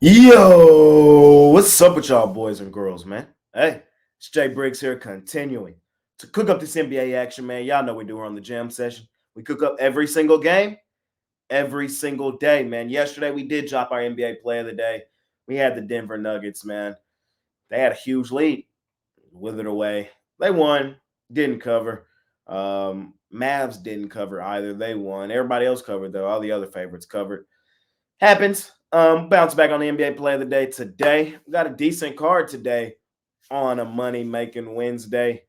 Yo, what's up with y'all boys and girls, man? Hey, it's Jay Briggs here, continuing to cook up this NBA action, man. Y'all know we do her on the jam session. We cook up every single game, every single day, man. Yesterday we did drop our NBA play of the day. We had the Denver Nuggets, man. They had a huge lead, withered away. They won, didn't cover. Mavs didn't cover either. They won. Everybody else covered though. All the other favorites covered. Happens. Bounce back on the NBA play of the day today. We got a decent card today on a money making Wednesday.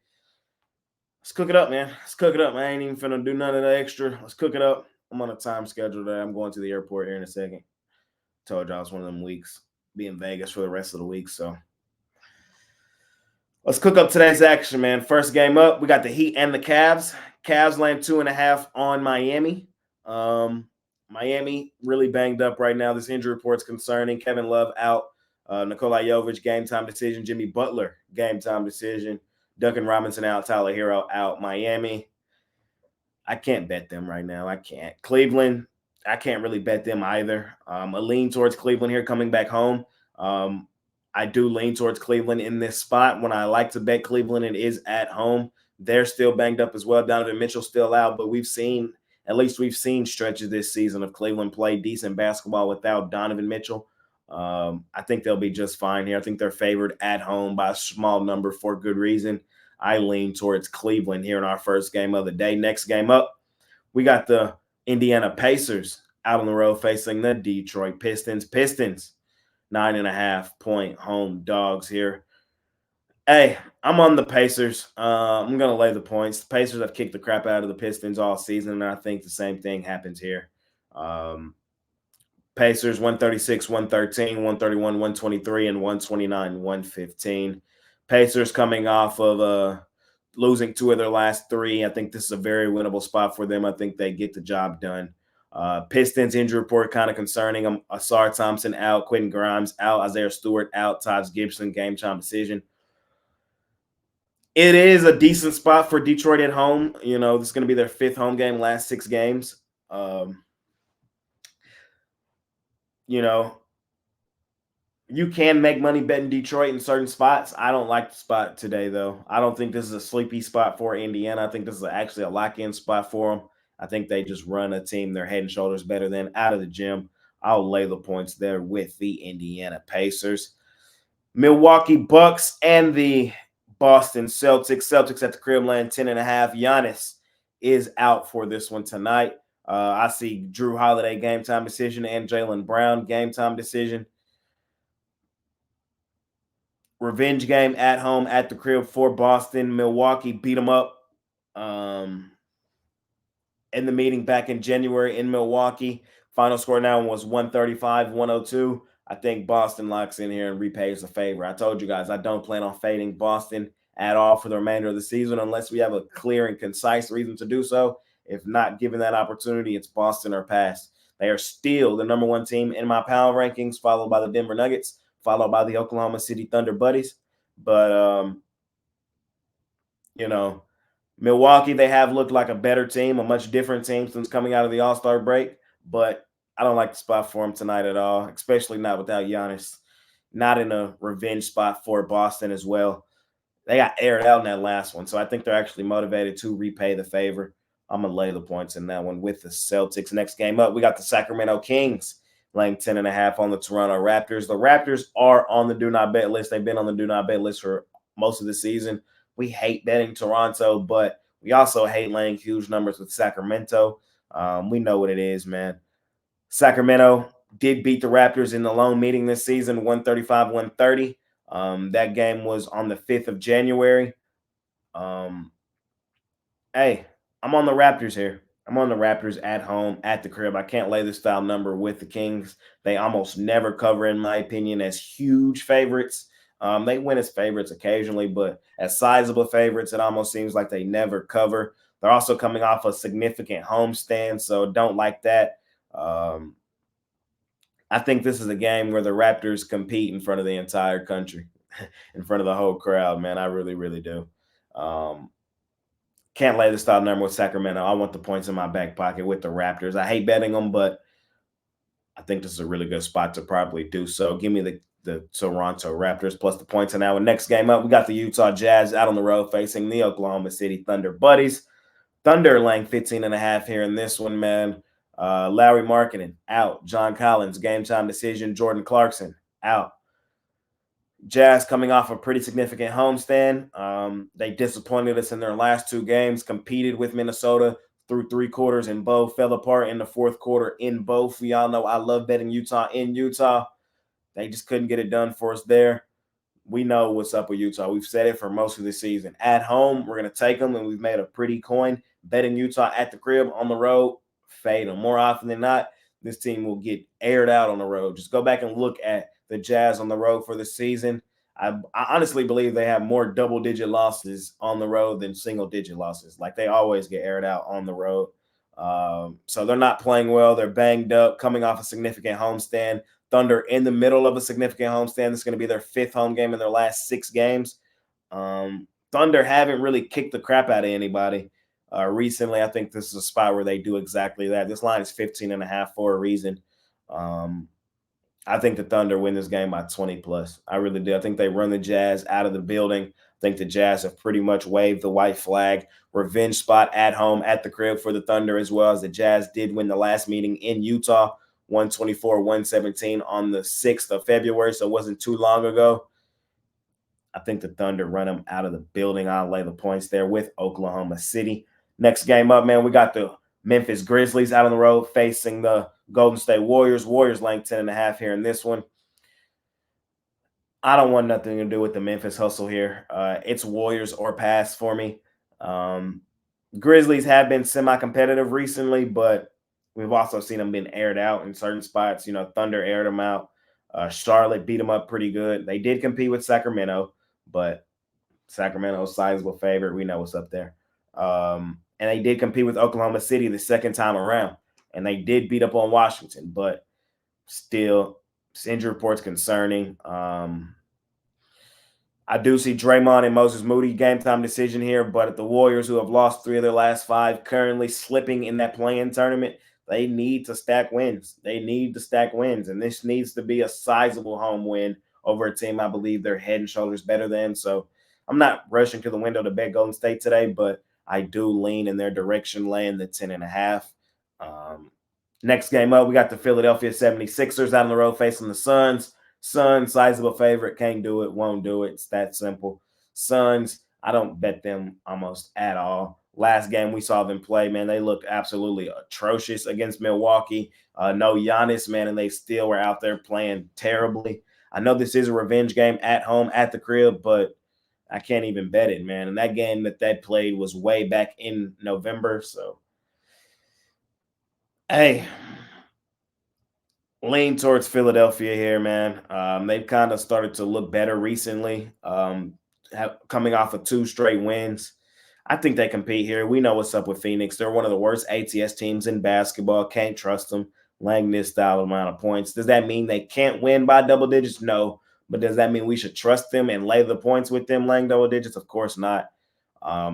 Let's cook it up, man. Let's cook it up. I ain't even finna do none of the extra. Let's cook it up. I'm on a time schedule today. I'm going to the airport here in a second. Told y'all it's one of them weeks. Be in Vegas for the rest of the week. So let's cook up today's action, man. First game up, we got the Heat and the Cavs. Cavs laying 2.5 on Miami. Miami really banged up right now. This injury report's concerning. Kevin Love out. Nikola Jovic, game time decision. Jimmy Butler, game time decision. Duncan Robinson out. Tyler Hero out. Miami. I can't bet them right now. I can't. Cleveland, I can't really bet them either. A lean towards Cleveland here coming back home. I do lean towards Cleveland in this spot. When I like to bet Cleveland, it is at home. They're still banged up as well. Donovan Mitchell still out, but we've seen stretches this season of Cleveland play decent basketball without Donovan Mitchell. I think they'll be just fine here. I think they're favored at home by a small number for good reason. I lean towards Cleveland here in our first game of the day. Next game up, we got the Indiana Pacers out on the road facing the Detroit Pistons. Pistons, 9.5-point home dogs here. Hey, I'm on the Pacers. I'm going to lay the points. The Pacers have kicked the crap out of the Pistons all season, and I think the same thing happens here. Pacers 136, 113, 131, 123, and 129, 115. Pacers coming off of losing 2 of their last 3. I think this is a very winnable spot for them. I think they get the job done. Pistons injury report kind of concerning. Asar Thompson out, Quentin Grimes out, Isaiah Stewart out, Taj Gibson game time decision. It is a decent spot for Detroit at home. You know, this is going to be their 5th home game, last 6 games. You know, you can make money betting Detroit in certain spots. I don't like the spot today, though. I don't think this is a sleepy spot for Indiana. I think this is actually a lock-in spot for them. I think they just run a team they're head and shoulders better than out of the gym. I'll lay the points there with the Indiana Pacers. Milwaukee Bucks and the Boston Celtics. Celtics at the crib laying 10.5. Giannis is out for this one tonight. I see Drew Holiday game time decision and Jaylen Brown game time decision. Revenge game at home at the crib for Boston. Milwaukee beat them up in the meeting back in January in Milwaukee. Final score now was 135-102. I think Boston locks in here and repays the favor. I told you guys I don't plan on fading Boston at all for the remainder of the season unless we have a clear and concise reason to do so. If not given that opportunity, it's Boston or pass. They are still the number 1 team in my power rankings, followed by the Denver Nuggets, followed by the Oklahoma City Thunder buddies. But, you know, Milwaukee, they have looked like a better team, a much different team since coming out of the All-Star break. But I don't like the spot for them tonight at all, especially not without Giannis. Not in a revenge spot for Boston as well. They got aired out in that last one, so I think they're actually motivated to repay the favor. I'm going to lay the points in that one with the Celtics. Next game up, we got the Sacramento Kings laying 10.5 on the Toronto Raptors. The Raptors are on the do not bet list. They've been on the do not bet list for most of the season. We hate betting Toronto, but we also hate laying huge numbers with Sacramento. We know what it is, man. Sacramento did beat the Raptors in the lone meeting this season, 135-130. That game was on the 5th of January. Hey, I'm on the Raptors here. I'm on the Raptors at home, at the crib. I can't lay this style number with the Kings. They almost never cover, in my opinion, as huge favorites. They win as favorites occasionally, but as sizable favorites, it almost seems like they never cover. They're also coming off a significant homestand, so don't like that. I think this is a game where the Raptors compete in front of the entire country, in front of the whole crowd, man. I really, really do. Can't lay the style number with Sacramento. I want the points in my back pocket with the Raptors. I hate betting them, but I think this is a really good spot to probably do so. Give me the Toronto Raptors plus the points on our next game up. We got the Utah Jazz out on the road facing the Oklahoma City Thunder buddies. Thunder laying 15.5 here in this one, man. Larry Markkinen out. John Collins, game time decision. Jordan Clarkson out. Jazz coming off a pretty significant homestand. They disappointed us in their last two games, competed with Minnesota through three quarters in both, fell apart in the fourth quarter in both. We all know I love betting Utah in Utah. They just couldn't get it done for us there. We know what's up with Utah. We've said it for most of the season. At home, we're going to take them, and we've made a pretty coin. Betting Utah at the crib, on the road, fade them. More often than not, this team will get aired out on the road. Just go back and look at the Jazz on the road for the season. I honestly believe they have more double-digit losses on the road than single-digit losses. Like, they always get aired out on the road. So they're not playing well. They're banged up, coming off a significant homestand. Thunder in the middle of a significant homestand. This is going to be their fifth home game in their last 6 games. Thunder haven't really kicked the crap out of anybody recently. I think this is a spot where they do exactly that. This line is 15.5 for a reason. I think the Thunder win this game by 20 plus. I really do. I think they run the Jazz out of the building. I think the Jazz have pretty much waved the white flag. Revenge spot at home at the crib for the Thunder, as well as the Jazz did win the last meeting in Utah, 124-117 on the 6th of February, so it wasn't too long ago. I think the Thunder run them out of the building. I'll lay the points there with Oklahoma City. Next game up, man, we got the Memphis Grizzlies out on the road facing the Golden State Warriors. Warriors laying 10.5 here in this one. I don't want nothing to do with the Memphis hustle here. It's Warriors or pass for me. Grizzlies have been semi-competitive recently, but we've also seen them being aired out in certain spots. You know, Thunder aired them out. Charlotte beat them up pretty good. They did compete with Sacramento, but Sacramento's sizable favorite. We know what's up there. And they did compete with Oklahoma City the second time around, and they did beat up on Washington, but still, injury reports concerning. I do see Draymond and Moses Moody game time decision here, but the Warriors, who have lost 3 of their last 5, currently slipping in that play-in tournament, they need to stack wins. They need to stack wins, and this needs to be a sizable home win over a team I believe they're head and shoulders better than. So I'm not rushing to the window to bet Golden State today, but I do lean in their direction, laying the 10.5. Next game up, we got the Philadelphia 76ers out on the road facing the Suns. Suns, sizable favorite, can't do it, won't do it. It's that simple. Suns, I don't bet them almost at all. Last game we saw them play, man, they looked absolutely atrocious against Milwaukee. No Giannis, man, and they still were out there playing terribly. I know this is a revenge game at home, at the crib, but I can't even bet it, man. And that game that they played was way back in November, so hey, lean towards Philadelphia here, man. They've kind of started to look better recently, coming off of 2 straight wins. I think they compete here. We know what's up with Phoenix. They're one of the worst ATS teams in basketball. Can't trust them. Laying this style amount of points. Does that mean they can't win by double digits? No. But does that mean we should trust them and lay the points with them laying double digits? Of course not.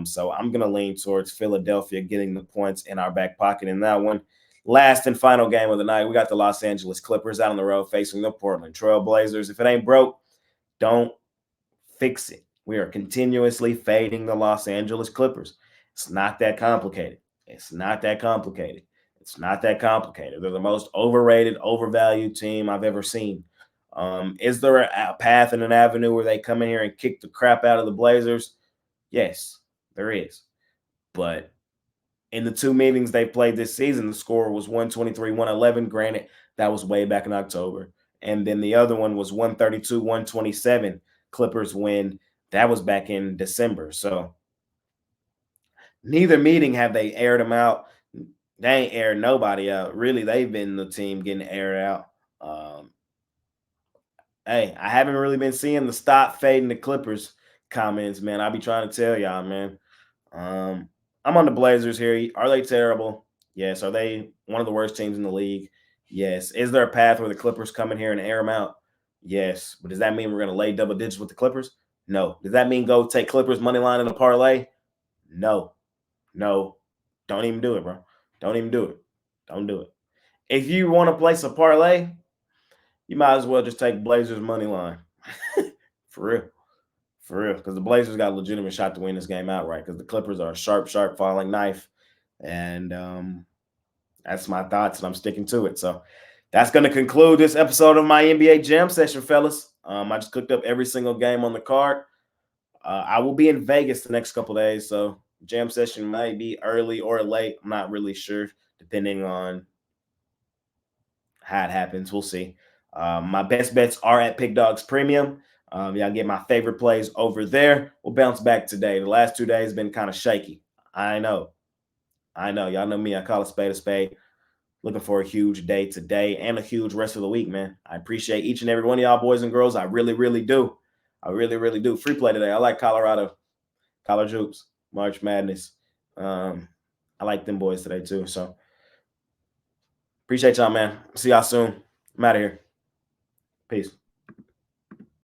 So I'm going to lean towards Philadelphia getting the points in our back pocket in that one. Last and final game of the night, we got the Los Angeles Clippers out on the road facing the Portland Trail Blazers. If it ain't broke, don't fix it. We are continuously fading the Los Angeles Clippers. It's not that complicated. It's not that complicated. It's not that complicated. They're the most overrated, overvalued team I've ever seen. Is there a path and an avenue where they come in here and kick the crap out of the Blazers? Yes, there is. But in the 2 meetings they played this season, the score was 123-111. Granted, that was way back in October. And then the other one was 132-127. Clippers win. That was back in December. So neither meeting have they aired them out. They ain't aired nobody out. Really, they've been the team getting aired out. Hey, I haven't really been seeing the stop fading the Clippers comments, man. I be trying to tell y'all, man. I'm on the Blazers here. Are they terrible? Yes. Are they one of the worst teams in the league? Yes. Is there a path where the Clippers come in here and air them out? Yes. But does that mean we're going to lay double digits with the Clippers? No. Does that mean go take Clippers money line in a parlay? No. No. Don't even do it, bro. Don't even do it. Don't do it. if you want to place a parlay, you might as well just take Blazers money line. For real. For real. Because the Blazers got a legitimate shot to win this game outright. Because the Clippers are a sharp, sharp falling knife. And that's my thoughts, and I'm sticking to it. So that's going to conclude this episode of my NBA Jam Session, fellas. I just cooked up every single game on the card. I will be in Vegas the next couple days, so Jam Session might be early or late. I'm not really sure, depending on how it happens. We'll see. My best bets are at Pickdawgz Premium. Y'all get my favorite plays over there. We'll bounce back today. The last 2 days been kind of shaky. I know. Y'all know me. I call a spade a spade. Looking for a huge day today and a huge rest of the week, man. I appreciate each and every one of y'all boys and girls. I really, really do. I really, really do. Free play today. I like Colorado, College Hoops, March Madness. I like them boys today too. So appreciate y'all, man. See y'all soon. I'm out of here. Peace.